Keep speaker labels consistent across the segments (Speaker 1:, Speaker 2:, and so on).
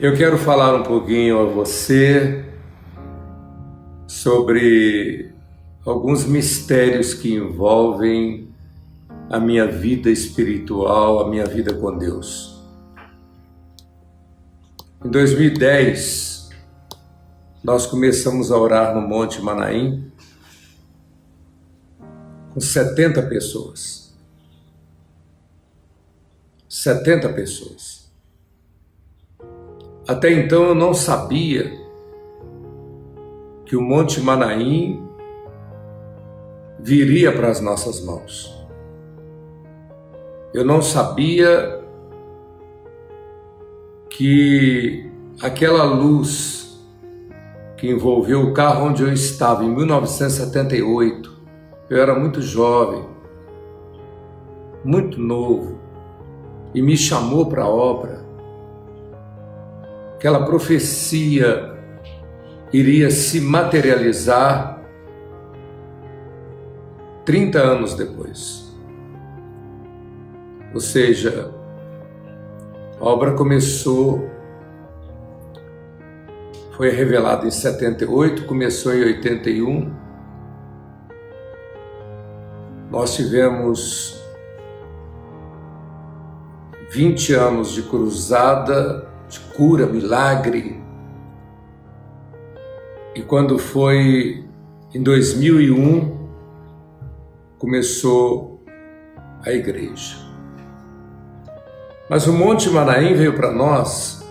Speaker 1: Eu quero falar um pouquinho a você sobre alguns mistérios que envolvem a minha vida espiritual, a minha vida com Deus. Em 2010, nós começamos a orar no Monte Manaim com 70 pessoas. 70 pessoas. Até então eu não sabia que o Monte Manaim viria para as nossas mãos. Eu não sabia que aquela luz que envolveu o carro onde eu estava em 1978, eu era muito jovem, muito novo, e me chamou para a obra. Aquela profecia iria se materializar 30 anos depois. Ou seja, a obra começou, foi revelada em 78, começou em 81. Nós tivemos 20 anos de cruzada, de cura, milagre. E quando foi em 2001, começou a igreja. Mas o Monte Manaim veio para nós,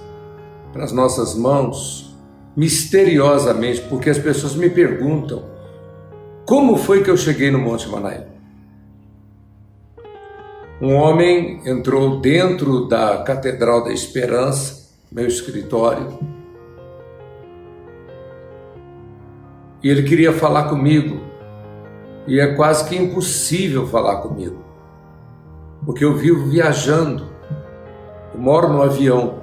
Speaker 1: para as nossas mãos, misteriosamente, porque as pessoas me perguntam: como foi que eu cheguei no Monte Manaim? Um homem entrou dentro da Catedral da Esperança, meu escritório, e ele queria falar comigo, e é quase que impossível falar comigo, porque eu vivo viajando, eu moro no avião.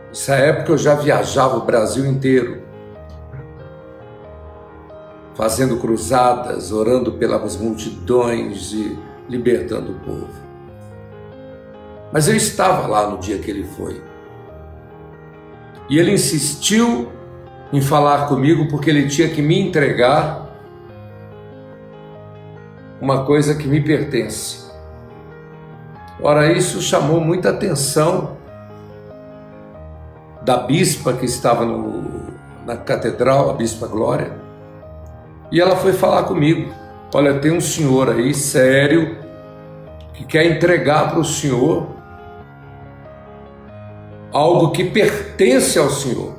Speaker 1: Nessa época eu já viajava o Brasil inteiro, fazendo cruzadas, orando pelas multidões e libertando o povo. Mas eu estava lá no dia que ele foi. E ele insistiu em falar comigo porque ele tinha que me entregar uma coisa que me pertence. Ora, isso chamou muita atenção da bispa que estava na catedral, a Bispa Glória, e ela foi falar comigo: olha, tem um senhor aí sério que quer entregar para o senhor algo que pertence ao senhor.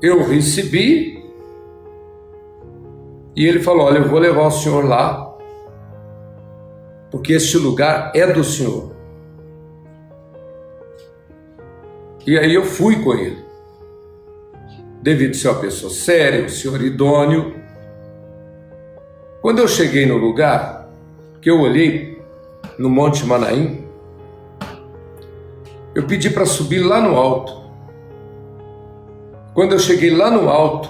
Speaker 1: Eu recebi e ele falou: olha, eu vou levar o senhor lá, porque este lugar é do senhor. E aí eu fui com ele, devido ser uma pessoa séria, um senhor idôneo. Quando eu cheguei no lugar, que eu olhei no Monte Manaim, eu pedi para subir lá no alto. Quando eu cheguei lá no alto,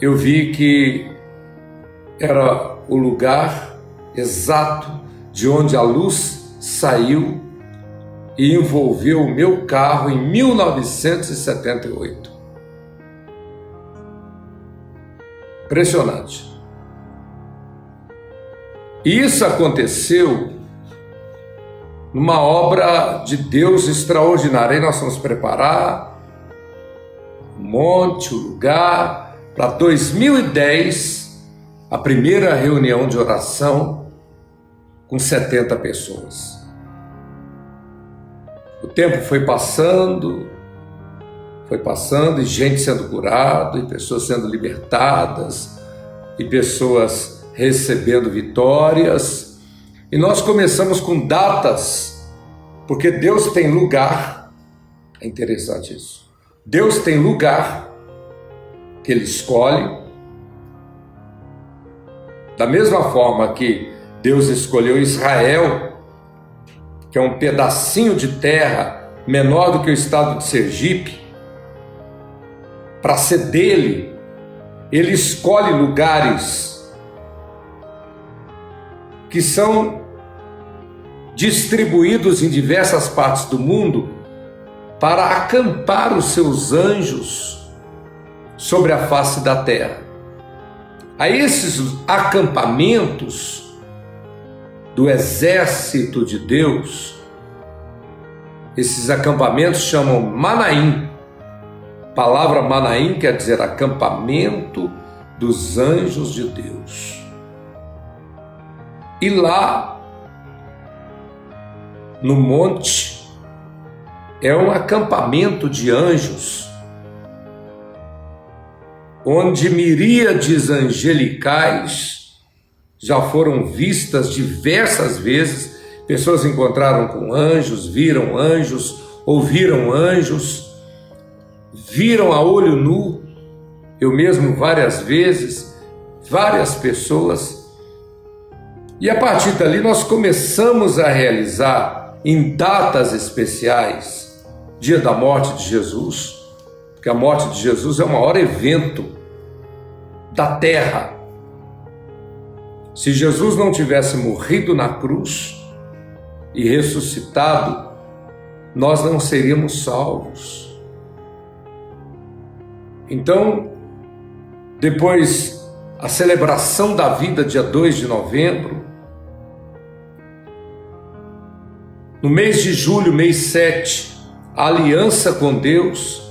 Speaker 1: eu vi que era o lugar exato de onde a luz saiu e envolveu o meu carro em 1978. Impressionante. Isso aconteceu numa obra de Deus extraordinária. Aí nós vamos preparar o monte, o lugar, para 2010, a primeira reunião de oração com 70 pessoas. O tempo foi passando, e gente sendo curada, e pessoas sendo libertadas, e pessoas recebendo vitórias. E nós começamos com datas, porque Deus tem lugar. É interessante isso. Deus tem lugar que Ele escolhe. Da mesma forma que Deus escolheu Israel, que é um pedacinho de terra menor do que o estado de Sergipe, para ser dele, Ele escolhe lugares que são distribuídos em diversas partes do mundo, para acampar os seus anjos sobre a face da terra. A esses acampamentos do exército de Deus, esses acampamentos chamam Manaim. A palavra Manaim quer dizer acampamento dos anjos de Deus. E lá, no monte, é um acampamento de anjos, onde miríades angelicais já foram vistas diversas vezes. Pessoas encontraram com anjos, viram anjos, ouviram anjos, viram a olho nu. Eu mesmo várias vezes, várias pessoas. E a partir dali nós começamos a realizar em datas especiais, dia da morte de Jesus, porque a morte de Jesus é o maior evento da terra. Se Jesus não tivesse morrido na cruz e ressuscitado, nós não seríamos salvos. Então, depois a celebração da vida, dia 2 de novembro, no mês de julho, mês 7, a aliança com Deus,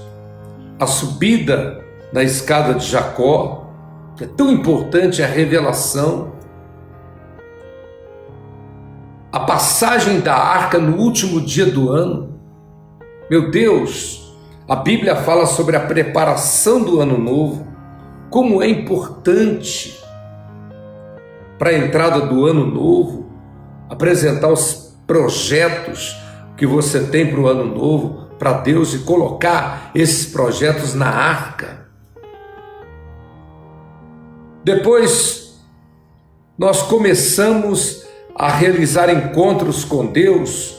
Speaker 1: a subida na escada de Jacó, que é tão importante, a revelação, a passagem da arca no último dia do ano. Meu Deus, a Bíblia fala sobre a preparação do ano novo, como é importante para a entrada do ano novo, apresentar os projetos que você tem para o ano novo, para Deus, e colocar esses projetos na arca. Depois, nós começamos a realizar encontros com Deus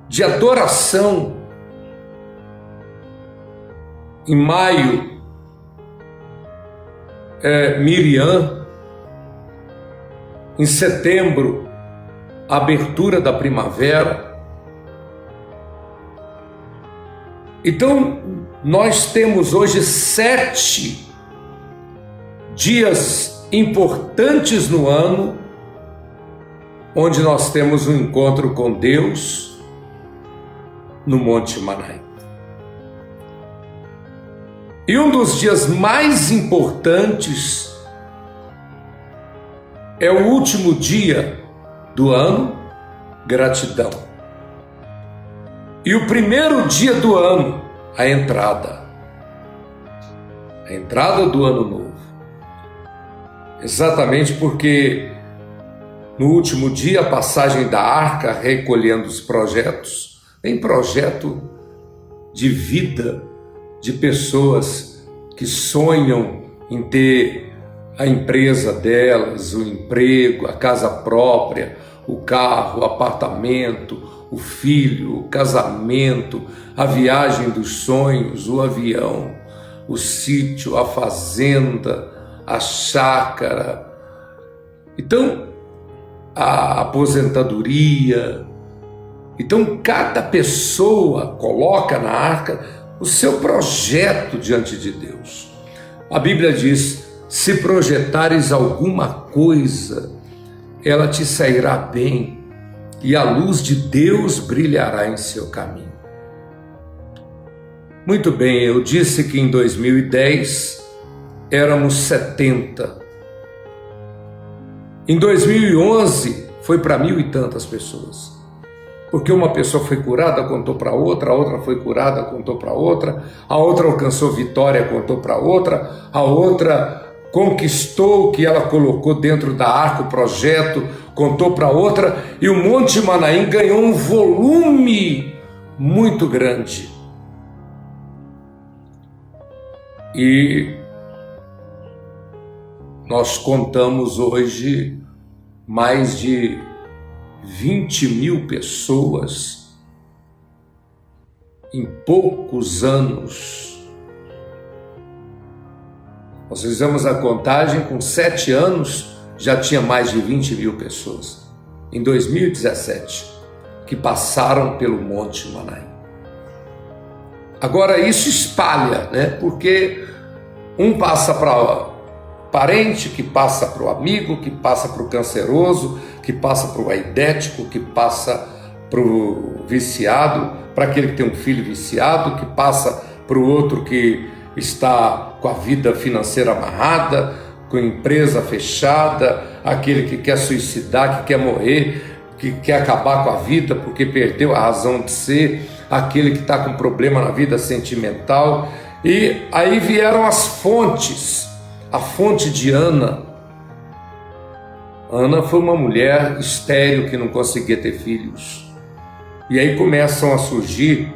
Speaker 1: de adoração. Em maio, Miriam. Em setembro, a abertura da primavera. Então, nós temos hoje 7 dias importantes no ano, onde nós temos um encontro com Deus no Monte Manaim. E um dos dias mais importantes é o último dia do ano, gratidão. E o primeiro dia do ano, a entrada do ano novo. Exatamente porque no último dia, a passagem da arca, recolhendo os projetos, tem projeto de vida de pessoas que sonham em ter a empresa delas, o emprego, a casa própria, o carro, o apartamento, o filho, o casamento, a viagem dos sonhos, o avião, o sítio, a fazenda, a chácara. Então, a aposentadoria. Então, cada pessoa coloca na arca o seu projeto diante de Deus. A Bíblia diz: se projetares alguma coisa, ela te sairá bem, e a luz de Deus brilhará em seu caminho. Muito bem, eu disse que em 2010 éramos 70. Em 2011 foi para 1.000 e tantas pessoas. Porque uma pessoa foi curada, contou para outra, a outra foi curada, contou para outra, a outra alcançou vitória, contou para outra, a outra conquistou o que ela colocou dentro da arca, o projeto, contou para outra, e o Monte Manaim ganhou um volume muito grande. E nós contamos hoje mais de 20.000 pessoas em poucos anos. Nós fizemos a contagem, com 7 anos já tinha mais de 20.000 pessoas. em 2017, que passaram pelo Monte Manaim. Agora isso espalha, né? Porque um passa para o parente, que passa para o amigo, que passa para o canceroso, que passa para o aidético, que passa para o viciado, para aquele que tem um filho viciado, que passa para o outro que está com a vida financeira amarrada, com a empresa fechada, aquele que quer suicidar, que quer morrer, que quer acabar com a vida porque perdeu a razão de ser, aquele que está com problema na vida sentimental. E aí vieram as fontes. A fonte de Ana. Ana foi uma mulher estéril que não conseguia ter filhos. E aí começam a surgir,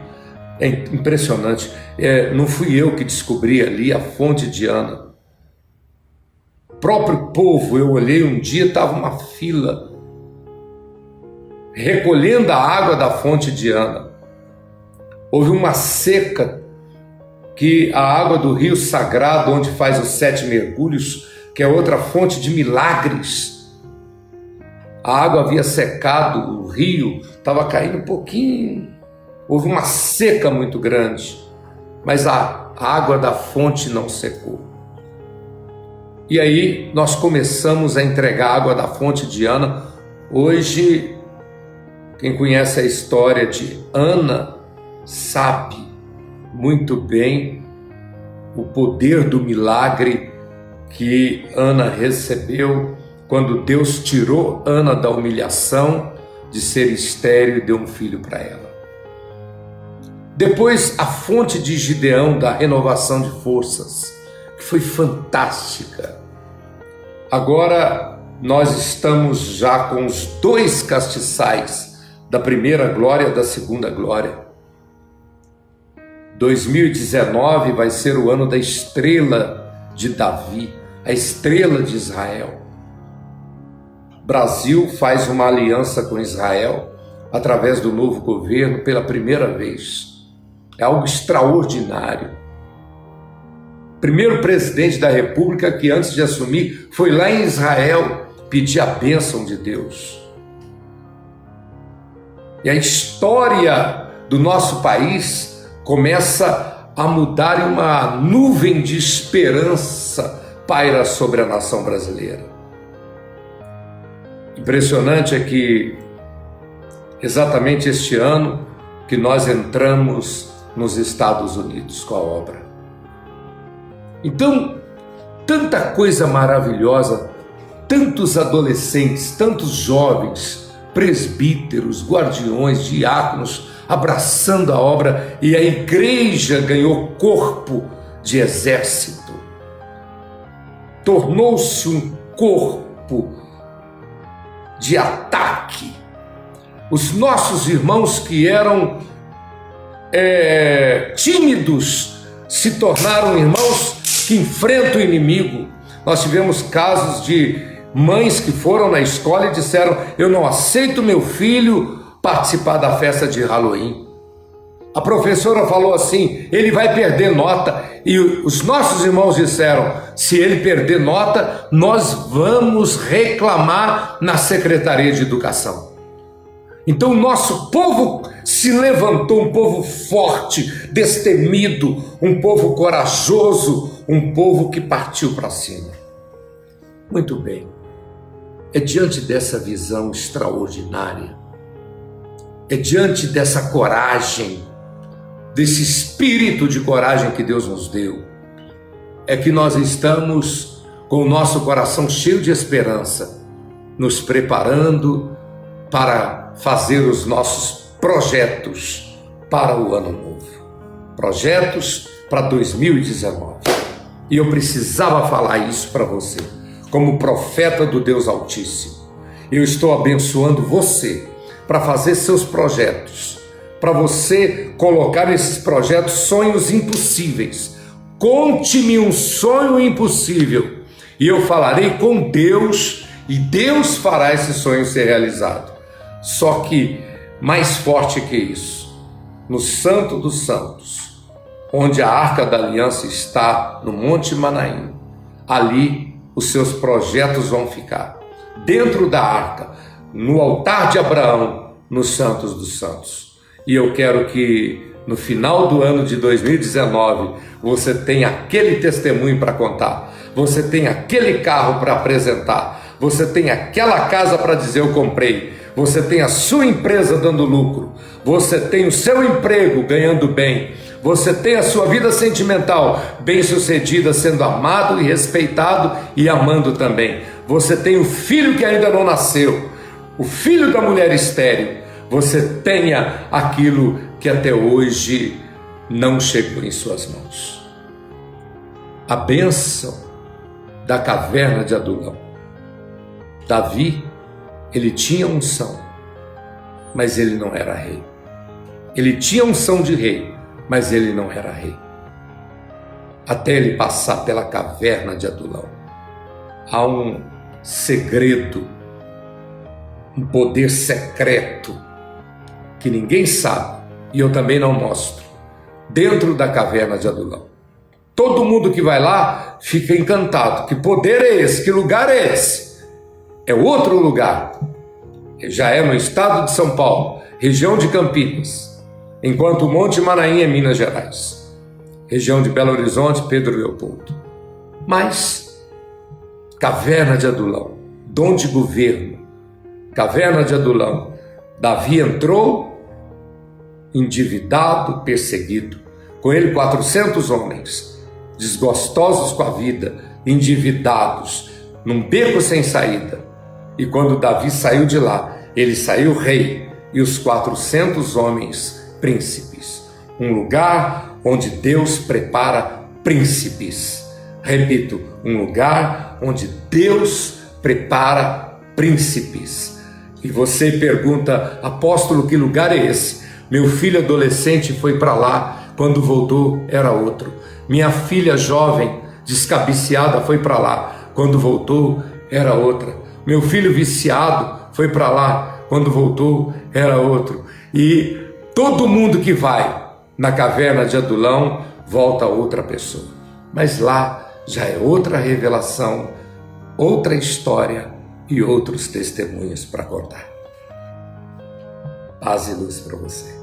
Speaker 1: é impressionante, não fui eu que descobri ali a fonte de Ana. O próprio povo, eu olhei um dia, estava uma fila, recolhendo a água da fonte de Ana. Houve uma seca, que a água do rio sagrado, onde faz os 7 mergulhos, que é outra fonte de milagres, a água havia secado, o rio estava caindo um pouquinho, houve uma seca muito grande, mas a água da fonte não secou. E aí nós começamos a entregar a água da fonte de Ana. Hoje, quem conhece a história de Ana sabe muito bem o poder do milagre que Ana recebeu quando Deus tirou Ana da humilhação de ser estéril e deu um filho para ela. Depois, a fonte de Gideão, da renovação de forças, que foi fantástica. Agora nós estamos já com os 2 castiçais da primeira glória e da segunda glória. 2019 vai ser o ano da estrela de Davi, a estrela de Israel. O Brasil faz uma aliança com Israel através do novo governo pela primeira vez. É algo extraordinário. Primeiro presidente da República que antes de assumir foi lá em Israel pedir a bênção de Deus. E a história do nosso país começa a mudar e uma nuvem de esperança paira sobre a nação brasileira. Impressionante é que exatamente este ano que nós entramos nos Estados Unidos com a obra. Então, tanta coisa maravilhosa, tantos adolescentes, tantos jovens, presbíteros, guardiões, diáconos, abraçando a obra, e a igreja ganhou corpo de exército. Tornou-se um corpo de ataque. Os nossos irmãos que eram tímidos se tornaram irmãos que enfrentam o inimigo. Nós tivemos casos de mães que foram na escola e disseram: eu não aceito meu filho participar da festa de Halloween. A professora falou assim: ele vai perder nota. E os nossos irmãos disseram: se ele perder nota, nós vamos reclamar na Secretaria de Educação. Então o nosso povo se levantou, um povo forte, destemido, um povo corajoso, um povo que partiu para cima. Muito bem. É diante dessa visão extraordinária, é diante dessa coragem, desse espírito de coragem que Deus nos deu, é que nós estamos com o nosso coração cheio de esperança, nos preparando para fazer os nossos projetos para o ano novo, projetos para 2019. E eu precisava falar isso para você, como profeta do Deus Altíssimo. Eu estou abençoando você para fazer seus projetos, para você colocar nesses projetos sonhos impossíveis. Conte-me um sonho impossível e eu falarei com Deus e Deus fará esse sonho ser realizado. Só que mais forte que isso, no Santo dos Santos, onde a Arca da Aliança está no Monte Manaim, ali os seus projetos vão ficar. Dentro da arca, no altar de Abraão, nos Santos dos Santos. E eu quero que no final do ano de 2019 você tenha aquele testemunho para contar, você tenha aquele carro para apresentar, você tenha aquela casa para dizer eu comprei, você tem a sua empresa dando lucro, você tem o seu emprego ganhando bem, você tem a sua vida sentimental bem-sucedida, sendo amado e respeitado e amando também. Você tem o filho que ainda não nasceu, o filho da mulher estéril. Você tenha aquilo que até hoje não chegou em suas mãos. A bênção da caverna de Adulão. Davi, ele tinha unção, mas ele não era rei. Ele tinha unção de rei, mas ele não era rei. Até ele passar pela caverna de Adulão. Há um segredo, um poder secreto que ninguém sabe, e eu também não mostro, dentro da caverna de Adulão. Todo mundo que vai lá fica encantado. Que poder é esse? Que lugar é esse? É outro lugar. Já é no estado de São Paulo, região de Campinas, enquanto o Monte Manaim é Minas Gerais, região de Belo Horizonte, Pedro Leopoldo. Mas, caverna de Adulão, dom de governo, caverna de Adulão, Davi entrou endividado, perseguido, com ele 400 homens, desgostosos com a vida, endividados, num beco sem saída. E quando Davi saiu de lá, ele saiu rei, e os 400 homens príncipes. Um lugar onde Deus prepara príncipes. Repito, um lugar onde Deus prepara príncipes. E você pergunta, apóstolo, que lugar é esse? Meu filho adolescente foi para lá, quando voltou era outro. Minha filha jovem, descabiciada, foi para lá, quando voltou era outra. Meu filho viciado foi para lá, quando voltou era outro. E todo mundo que vai na caverna de Adulão volta a outra pessoa. Mas lá já é outra revelação, outra história e outros testemunhos para contar. Paz e luz para você.